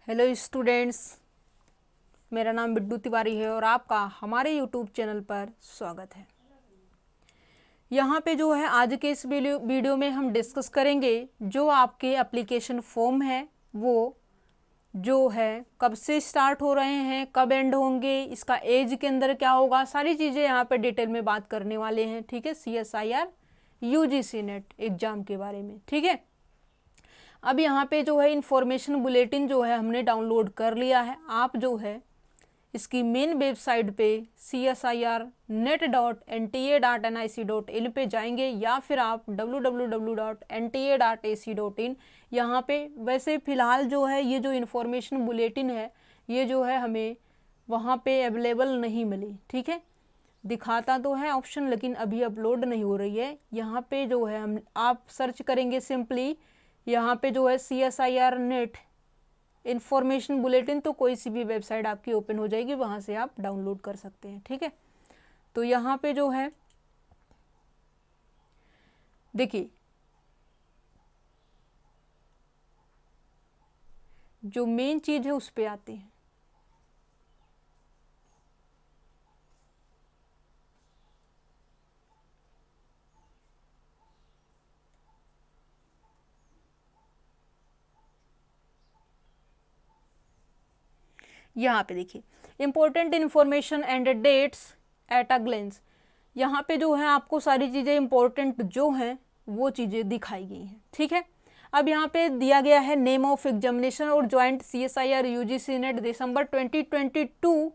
Hello students, मेरा नाम बिट्टू तिवारी है और आपका हमारे यूट्यूब चैनल पर स्वागत है। यहाँ पे जो है आज के इस वीडियो में हम डिस्कस करेंगे जो आपके एप्लीकेशन फॉर्म है वो जो है कब से स्टार्ट हो रहे हैं, कब एंड होंगे, इसका एज के अंदर क्या होगा, सारी चीज़ें यहाँ पे डिटेल में बात करने वाले हैं। ठीक है, CSIR UGC नेट एग्ज़ाम के बारे में। ठीक है, अब यहाँ पे जो है इंफॉर्मेशन बुलेटिन जो है हमने डाउनलोड कर लिया है। आप जो है इसकी मेन वेबसाइट पे csirnet.nta.nic.in पे जाएंगे या फिर आप www.nta.ac.in यहाँ पे। वैसे फ़िलहाल जो है ये जो इन्फॉर्मेशन बुलेटिन है ये जो है हमें वहाँ पे अवेलेबल नहीं मिली। ठीक है, दिखाता तो है ऑप्शन लेकिन अभी अपलोड नहीं हो रही है। यहाँ पे जो है हम आप सर्च करेंगे सिंपली यहाँ पे जो है CSIR नेट इन्फॉर्मेशन बुलेटिन, तो कोई सी भी वेबसाइट आपकी ओपन हो जाएगी, वहाँ से आप डाउनलोड कर सकते हैं। ठीक है, तो यहाँ पे जो है देखिए जो मेन चीज़ है उस पे आते हैं। यहाँ पे देखिए important information and dates at a glance. यहाँ पे जो है आपको सारी चीज़ें इम्पोर्टेंट जो हैं वो चीज़ें दिखाई गई हैं। ठीक है, अब यहाँ पे दिया गया है नेम ऑफ एग्जामिनेशन और ज्वाइंट CSIR UGC नेट दिसंबर 2022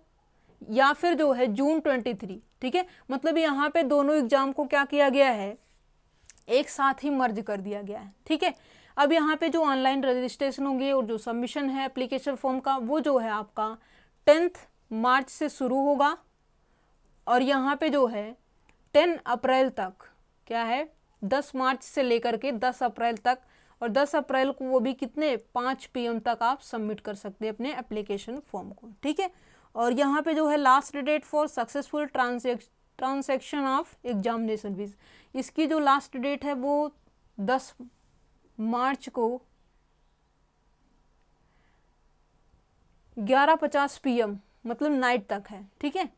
या फिर जो है जून 23। ठीक है, मतलब यहाँ पे दोनों एग्जाम को क्या किया गया है, एक साथ ही मर्ज कर दिया गया है। ठीक है, अब यहाँ पे जो ऑनलाइन रजिस्ट्रेशन होंगे और जो सबमिशन है एप्लीकेशन फॉर्म का वो जो है आपका 10 मार्च से शुरू होगा और यहाँ पे जो है 10 अप्रैल तक क्या है 10 मार्च से लेकर के 10 अप्रैल तक, और 10 अप्रैल को वो भी कितने 5 PM तक आप सबमिट कर सकते हैं अपने एप्लीकेशन फॉर्म को। ठीक है, और यहाँ पे जो है last date for successful transaction of examination fees, इसकी जो लास्ट डेट है वो 10 मार्च को 11:50 PM मतलब नाइट तक है। ठीक है,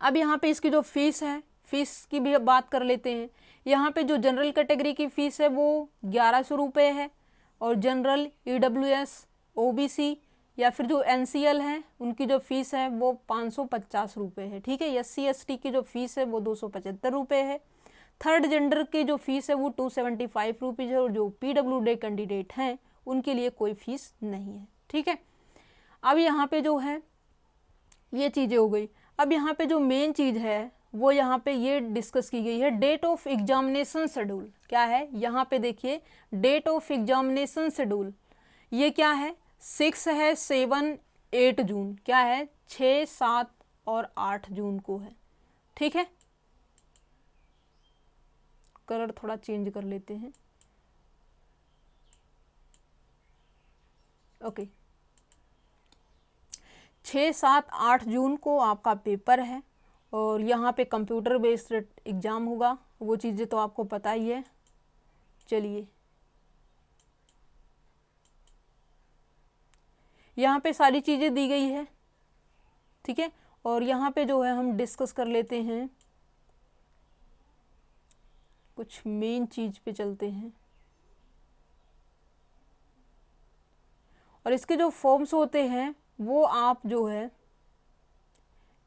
अब यहाँ पे इसकी जो फीस है फीस की भी बात कर लेते हैं। यहाँ पे जो जनरल कैटेगरी की फ़ीस है वो 1100 रुपये है और जनरल EWS OBC या फिर जो NCL है उनकी जो फ़ीस है वो 550 रुपये है। ठीक है, SC ST की जो फ़ीस है वो 275 रुपये है। थर्ड जेंडर की जो फ़ीस है वो 275 रुपीज़ है और जो PWD कैंडिडेट हैं उनके लिए कोई फ़ीस नहीं है। ठीक है, अब यहाँ पे जो है ये चीज़ें हो गई। अब यहाँ पे जो मेन चीज़ है वो यहाँ पे ये डिस्कस की गई है डेट ऑफ एग्जामिनेशन शेड्यूल। क्या है यहाँ पे देखिए डेट ऑफ एग्जामिनेशन शेड्यूल, ये क्या है 6 है 7 8 जून, क्या है 6 7 और 8 जून को है। ठीक है, कलर थोड़ा चेंज कर लेते हैं। ओके, 6 7 8 जून को आपका पेपर है और यहाँ पे कंप्यूटर बेस्ड एग्ज़ाम होगा, वो चीज़ें तो आपको पता ही है। चलिए यहाँ पे सारी चीज़ें दी गई है। ठीक है, और यहाँ पे जो है हम डिस्कस कर लेते हैं, कुछ मेन चीज़ पे चलते हैं। और इसके जो फॉर्म्स होते हैं वो आप जो है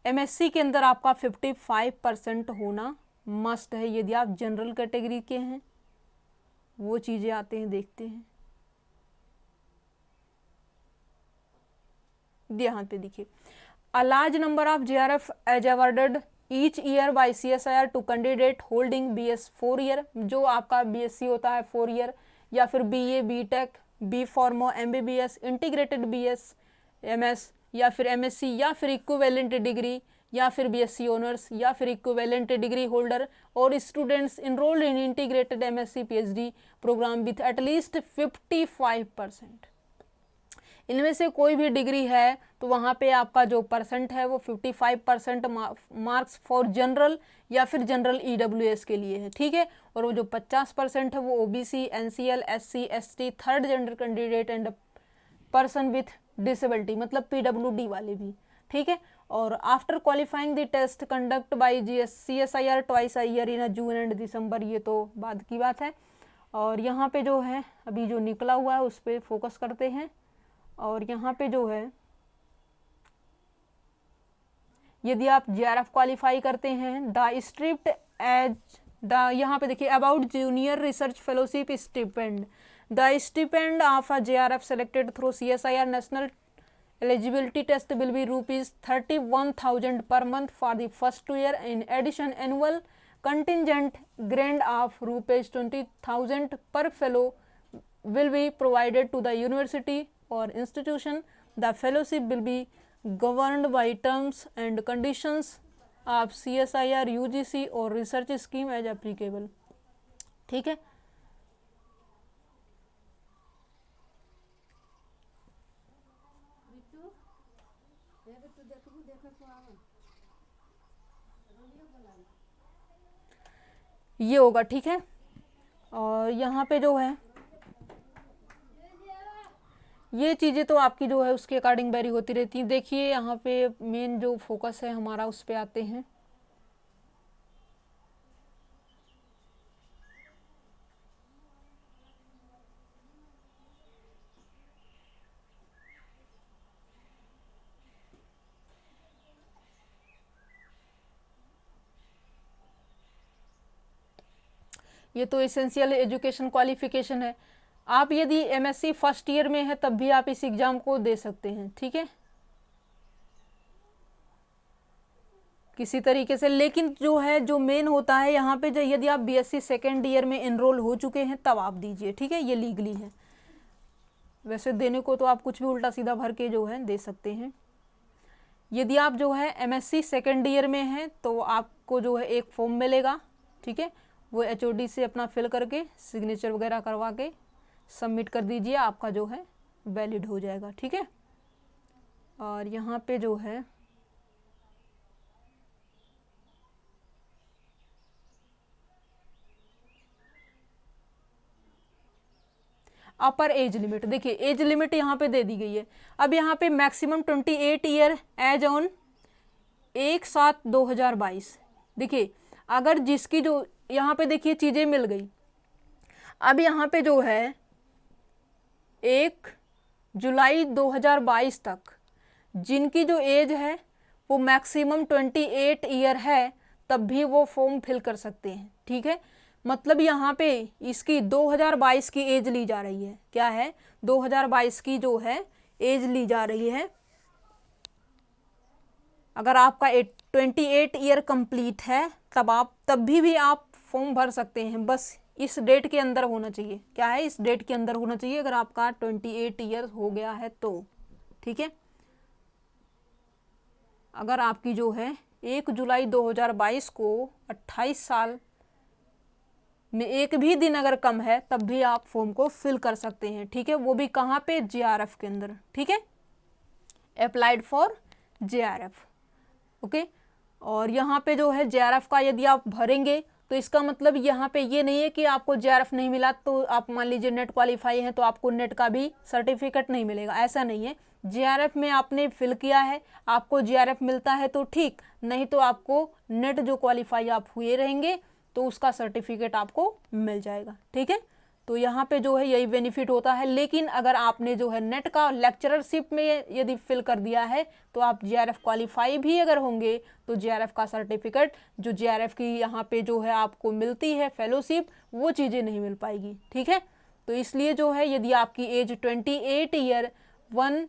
MSc के अंदर आपका 55% होना मस्ट है। यदि आप जनरल कैटेगरी के हैं वो चीज़ें आते हैं, देखते हैं। यहाँ पे देखिए a large number of JRF as awarded each year by CSIR to candidate holding BS 4 year, जो आपका BSc होता है 4 ईयर या फिर BA BTech B Pharma MBBS integrated BS MS या फिर MSc या फिर इक्विवेलेंट डिग्री या फिर BSc ऑनर्स या फिर इक्विवेलेंट डिग्री होल्डर और students enrolled in integrated MSc PhD programme with at least 55%। इनमें से कोई भी डिग्री है तो वहाँ पे आपका जो परसेंट है वो 55% मार्क्स फॉर जनरल या फिर जनरल EWS के लिए है। ठीक है, और वो जो 50% है वो OBC NCL SC ST third gender candidate and person with disability, मतलब PWD वाले भी, ठीक है। और after qualifying the test conduct by CSIR twice a year in June and December, ये तो बाद की बात है। और यहाँ पे जो है अभी जो निकला हुआ है उस पर फोकस करते हैं। और यहाँ पे जो है यदि आप JRF क्वालिफाई करते हैं, द स्ट्रिप्ट एज द, यहाँ पे देखिए about junior research fellowship stipend, the stipend of a JRF selected through CSIR national eligibility test will be rupees 31,000 per month for the first 2 year. In addition, annual contingent grant of rupees 20,000 per fellow will be provided to the university or institution. The fellowship will be governed by terms and conditions of CSIR UGC or research scheme as applicable, ठीक है। ये होगा, ठीक है। और यहाँ पे जो है ये चीज़ें तो आपकी जो है उसके अकॉर्डिंग वेरी होती रहती हैं। देखिए यहाँ पे मेन जो फोकस है हमारा उस पे आते हैं। ये तो एसेंशियल एजुकेशन क्वालिफिकेशन है। आप यदि MSc फर्स्ट ईयर में है तब भी आप इस एग्ज़ाम को दे सकते हैं, ठीक है, किसी तरीके से। लेकिन जो है जो मेन होता है यहाँ पे, जो यदि आप BSc सेकेंड ईयर में एनरोल हो चुके हैं तब आप दीजिए, ठीक है, ये लीगली है। वैसे देने को तो आप कुछ भी उल्टा सीधा भर के जो है दे सकते हैं। यदि आप जो है MSc सेकेंड ईयर में हैं तो आपको जो है एक फॉर्म मिलेगा, ठीक है, वो HOD से अपना फिल करके सिग्नेचर वगैरह करवा के सबमिट कर दीजिए, आपका जो है वैलिड हो जाएगा, ठीक है। और यहाँ पे जो है अपर एज लिमिट, देखिए एज लिमिट यहाँ पे दे दी गई है। अब यहाँ पे मैक्सिमम 28 ईयर एज ऑन 1/7/2022। देखिए अगर जिसकी जो यहाँ पे देखिए चीज़ें मिल गई। अब यहाँ पे जो है 1 जुलाई 2022 तक जिनकी जो एज है वो मैक्सिमम 28 ईयर है तब भी वो फॉर्म फिल कर सकते हैं, ठीक है। मतलब यहाँ पे इसकी 2022 की एज ली जा रही है, क्या है 2022 की जो है एज ली जा रही है। अगर आपका 28 ईयर कंप्लीट है तब भी आप फॉर्म भर सकते हैं, बस इस डेट के अंदर होना चाहिए। क्या है, इस डेट के अंदर होना चाहिए अगर आपका 28 ईयर हो गया है तो, ठीक है। अगर आपकी जो है 1 जुलाई 2022 को 28 साल में एक भी दिन अगर कम है तब भी आप फॉर्म को फिल कर सकते हैं, ठीक है। वो भी कहाँ पे, JRF के अंदर, ठीक है, अप्लाइड फॉर JRF, ओके। और यहाँ पे जो है JRF का यदि आप भरेंगे तो इसका मतलब यहाँ पे ये नहीं है कि आपको JRF नहीं मिला तो आप मान लीजिए नेट क्वालिफाई हैं तो आपको नेट का भी सर्टिफिकेट नहीं मिलेगा, ऐसा नहीं है। JRF में आपने फिल किया है, आपको JRF मिलता है तो ठीक, नहीं तो आपको नेट जो क्वालिफाई आप हुए रहेंगे तो उसका सर्टिफिकेट आपको मिल जाएगा, ठीक है। तो यहाँ पे जो है यही बेनिफिट होता है। लेकिन अगर आपने जो है नेट का लेक्चररशिप में यदि फिल कर दिया है तो आप JRF क्वालिफाई भी अगर होंगे तो JRF का सर्टिफिकेट जो JRF की यहाँ पे जो है आपको मिलती है फेलोशिप, वो चीज़ें नहीं मिल पाएगी, ठीक है। तो इसलिए जो है यदि आपकी एज 28 ईयर 1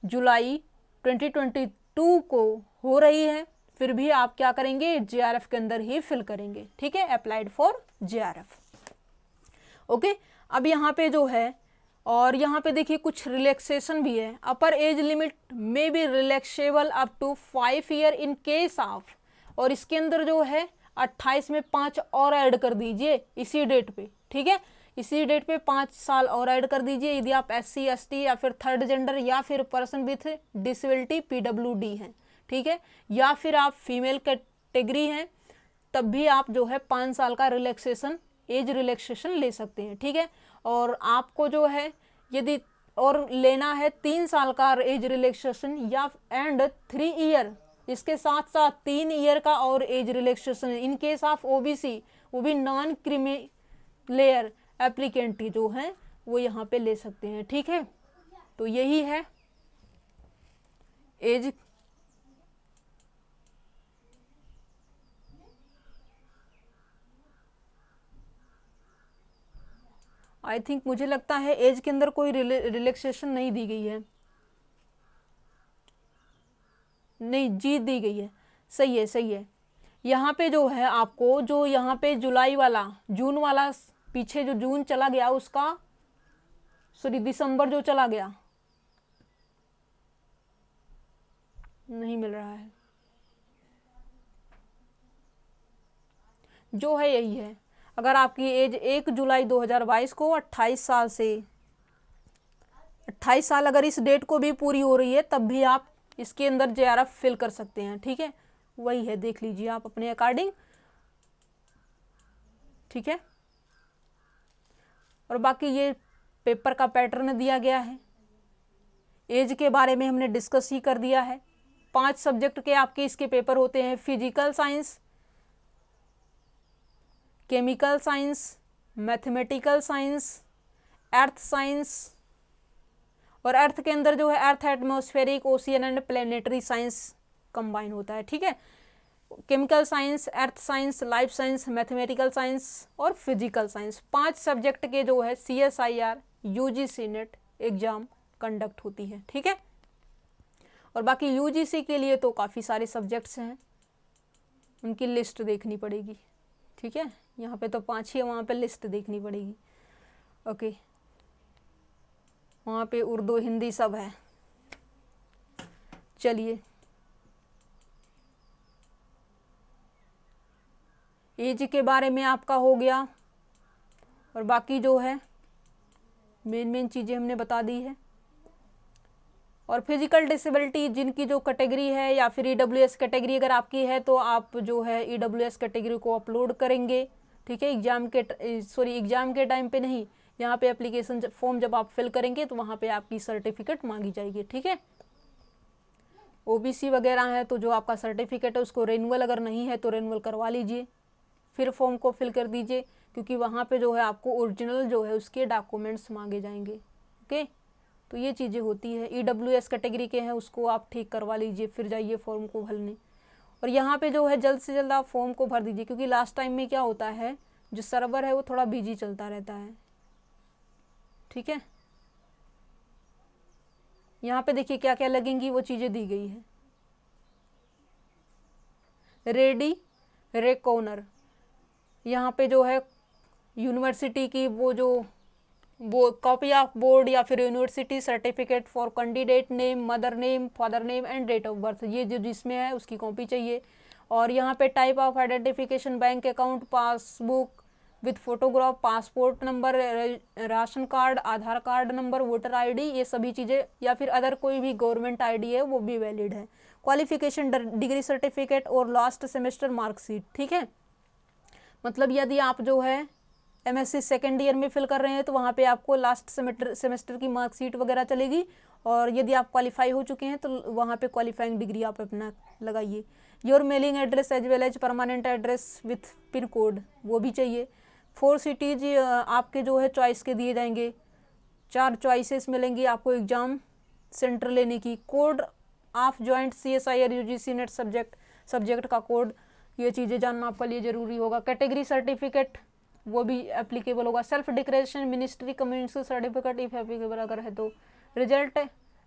जुलाई 2022 को हो रही है फिर भी आप क्या करेंगे, JRF के अंदर ही फिल करेंगे, ठीक है, अप्लाइड फॉर JRF, ओके। अब यहाँ पे जो है और यहाँ पे देखिए कुछ रिलैक्सेशन भी है। अपर एज लिमिट में be relaxable up to 5 year in case of, और इसके अंदर जो है 28 में 5 और ऐड कर दीजिए इसी डेट पे, ठीक है, इसी डेट पे 5 साल और ऐड कर दीजिए यदि आप SC ST या फिर थर्ड जेंडर या फिर पर्सन विथ डिसेबिलिटी PWD हैं, ठीक है, या फिर आप फीमेल कैटेगरी हैं तब भी आप जो है 5 साल का रिलैक्सेशन एज रिलैक्सेशन ले सकते हैं, ठीक है। और आपको जो है यदि और लेना है 3 साल का एज रिलैक्सेशन या एंड 3 ईयर, इसके साथ साथ 3 ईयर का और age relaxation in case of OBC, वो भी नॉन क्रीमी लेयर एप्लीकेंट जो हैं वो यहाँ पे ले सकते हैं। ठीक है, तो यही है एज। आई थिंक मुझे लगता है एज के अंदर कोई रिलैक्सेशन नहीं दी गई है, नहीं जी दी गई है। सही है, सही है। यहाँ पे जो है आपको जो यहाँ पे जुलाई वाला जून वाला पीछे जो जून चला गया उसका, सॉरी दिसंबर जो चला गया नहीं मिल रहा है, जो है यही है। अगर आपकी एज 1 जुलाई 2022 को 28 साल से 28 साल अगर इस डेट को भी पूरी हो रही है तब भी आप इसके अंदर जेआरएफ फिल कर सकते हैं। ठीक है, वही है, देख लीजिए आप अपने अकॉर्डिंग। ठीक है, और बाकी ये पेपर का पैटर्न दिया गया है। एज के बारे में हमने डिस्कस ही कर दिया है। 5 सब्जेक्ट के आपके इसके पेपर होते हैं, physical science, chemical science, mathematical science, earth science, और अर्थ के अंदर जो है earth atmospheric, ocean and planetary science combine होता है। ठीक है, chemical science, earth science, life science, mathematical science और फिजिकल साइंस, 5 सब्जेक्ट के जो है CSIR UGC net exam conduct होती है। ठीक है, और बाकी UGC के लिए तो काफ़ी सारे सब्जेक्ट्स हैं, उनकी लिस्ट देखनी पड़ेगी। ठीक है, यहाँ पे तो 5 ही है, वहाँ पे लिस्ट देखनी पड़ेगी। ओके, वहाँ पे उर्दू हिंदी सब है। चलिए, एज के बारे में आपका हो गया, और बाकी जो है मेन चीज़ें हमने बता दी है। और फिजिकल डिसेबिलिटी जिनकी जो कैटेगरी है या फिर EWS कैटेगरी अगर आपकी है तो आप जो है EWS कैटेगरी को अपलोड करेंगे। ठीक है, एग्जाम के टाइम पे नहीं, यहाँ पे एप्लीकेशन फॉर्म जब आप फिल करेंगे तो वहाँ पे आपकी सर्टिफिकेट मांगी जाएगी। ठीक है, OBC वगैरह है तो जो आपका सर्टिफिकेट है उसको रेन्यूअल अगर नहीं है तो रेन्यूअल करवा लीजिए, फिर फॉर्म को फिल कर दीजिए, क्योंकि वहाँ पे जो है आपको ओरिजिनल जो है उसके डॉक्यूमेंट्स मांगे जाएंगे। ओके, तो ये चीज़ें होती है। EWS कैटेगरी के हैं उसको आप ठीक करवा लीजिए, फिर जाइए फॉर्म को भरने। और यहाँ पे जो है जल्द से जल्द आप फॉर्म को भर दीजिए, क्योंकि लास्ट टाइम में क्या होता है जो सर्वर है वो थोड़ा बिजी चलता रहता है। ठीक है, यहाँ पे देखिए क्या क्या लगेंगी वो चीज़ें दी गई है। रेडी रेकॉनर, यहाँ पे जो है यूनिवर्सिटी की वो कॉपी ऑफ बोर्ड या फिर university certificate for candidate name, mother name, father name and date of birth, ये जो जिसमें है उसकी कॉपी चाहिए। और यहाँ पे type of identification, bank account, passbook with photograph, passport number, ration card, Aadhaar card number, voter ID, ये सभी चीज़ें, या फिर अदर कोई भी गवर्नमेंट ID है वो भी वैलिड है। क्वालिफिकेशन, डिग्री सर्टिफिकेट और लास्ट सेमेस्टर मार्कशीट। ठीक है, मतलब यदि आप जो है MSc सेकेंड ईयर में फिल कर रहे हैं तो वहाँ पे आपको लास्ट सेमेस्टर की मार्कशीट वगैरह चलेगी, और यदि आप क्वालिफाई हो चुके हैं तो वहाँ पे क्वालिफाइंग डिग्री आप अपना लगाइए। Your mailing address as well as permanent address with pin code, वो भी चाहिए। 4 सिटीज आपके जो है चॉइस के दिए जाएंगे, 4 चॉइसेस मिलेंगी आपको एग्ज़ाम सेंटर लेने की। Code of joint CSIR UGC net subject का कोड, ये चीज़ें जानना आपके लिए ज़रूरी होगा। कैटेगरी सर्टिफिकेट वो भी एप्लीकेबल होगा। Self declaration, ministry community certificate if applicable अगर है तो। रिजल्ट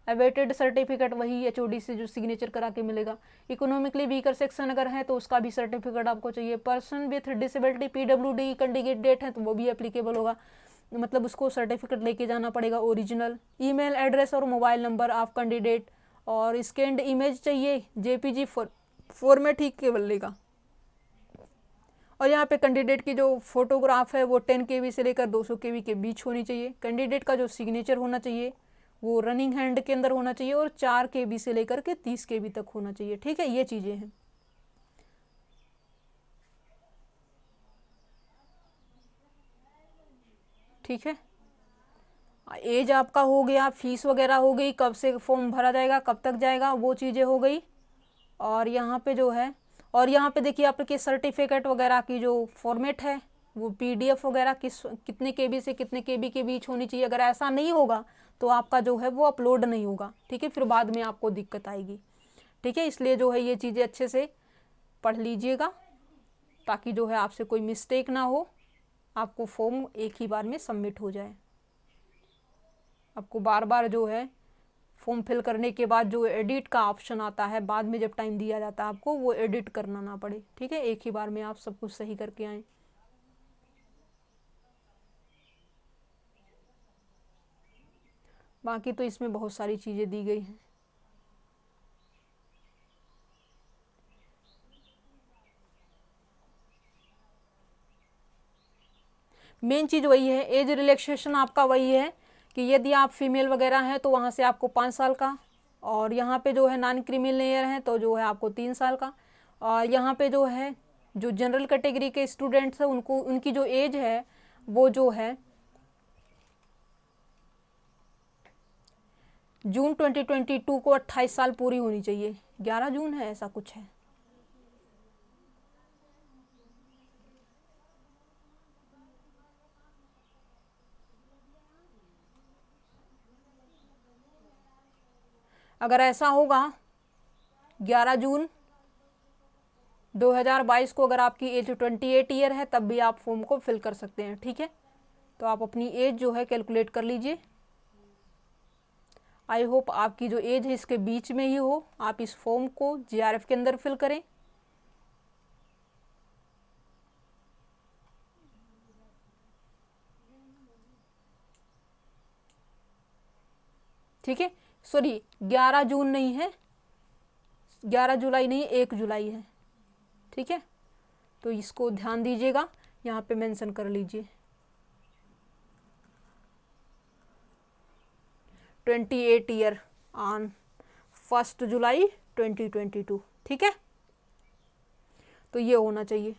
अवेटेड सर्टिफिकेट वही HOD से जो सिग्नेचर करा के मिलेगा। इकोनॉमिकली वीकर सेक्शन अगर है तो उसका भी सर्टिफिकेट आपको चाहिए। Person with disability PWD candidate है तो वो भी एप्लीकेबल होगा, मतलब उसको सर्टिफिकेट लेके जाना पड़ेगा ओरिजिनल। ईमेल एड्रेस और मोबाइल नंबर ऑफ कैंडिडेट, और स्कैंड इमेज चाहिए JPG फॉर्मेट ही केवल लेगा। और यहाँ पे कैंडिडेट की जो फोटोग्राफ है वो 10 KB से लेकर 200 KB के बीच होनी चाहिए। कैंडिडेट का जो सिग्नेचर होना चाहिए वो रनिंग हैंड के अंदर होना चाहिए, और 4 KB से लेकर के 30 KB तक होना चाहिए। ठीक है, ये चीज़ें हैं। ठीक है, एज आपका हो गया, फीस वगैरह हो गई, कब से फॉर्म भरा जाएगा, कब तक जाएगा, वो चीज़ें हो गई। और यहाँ पे जो है, और यहाँ पे देखिए आपके सर्टिफिकेट वगैरह की जो फॉर्मेट है वो PDF वगैरह कितने KB से कितने KB के बीच होनी चाहिए। अगर ऐसा नहीं होगा तो आपका जो है वो अपलोड नहीं होगा, ठीक है, फिर बाद में आपको दिक्कत आएगी, ठीक है। इसलिए जो है ये चीज़ें अच्छे से पढ़ लीजिएगा ताकि जो है आपसे कोई मिस्टेक ना हो, आपको फॉर्म एक ही बार में सबमिट हो जाए। आपको बार बार जो है फॉर्म फिल करने के बाद जो एडिट का ऑप्शन आता है बाद में जब टाइम दिया जाता है आपको, वो एडिट करना ना पड़े, ठीक है। एक ही बार में आप सब कुछ सही करके आए। बाकी तो इसमें बहुत सारी चीज़ें दी गई हैं। मेन चीज़ वही है, एज रिलैक्सेशन आपका वही है कि यदि आप फीमेल वगैरह हैं तो वहाँ से आपको 5 साल का, और यहाँ पे जो है नॉन क्रिमिनल हैं तो जो है आपको 3 साल का, और यहाँ पे जो है जो जनरल कैटेगरी के स्टूडेंट्स हैं उनको, उनकी जो एज है वो जो है जून 2022 को 28 साल पूरी होनी चाहिए। 11 जून है, ऐसा कुछ है। अगर ऐसा होगा 11 जून 2022 को अगर आपकी एज 28 ईयर है तब भी आप फॉर्म को फिल कर सकते हैं, ठीक है। तो आप अपनी एज जो है कैलकुलेट कर लीजिए। आई होप आपकी जो एज है इसके बीच में ही हो। आप इस फॉर्म को GRF के अंदर फिल करें। ठीक है, सॉरी 11 जून नहीं है, 11 जुलाई नहीं, 1 जुलाई है, ठीक है। तो इसको ध्यान दीजिएगा, यहाँ पे मेंशन कर लीजिए 28 ईयर ऑन 1 जुलाई 2022, ठीक है। तो ये होना चाहिए।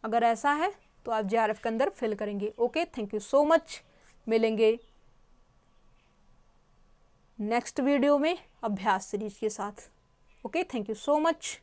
अगर ऐसा है तो आप GRF के अंदर फिल करेंगे। Okay, thank you so much. मिलेंगे नेक्स्ट वीडियो में अभ्यास सीरीज के साथ। Okay, thank you so much.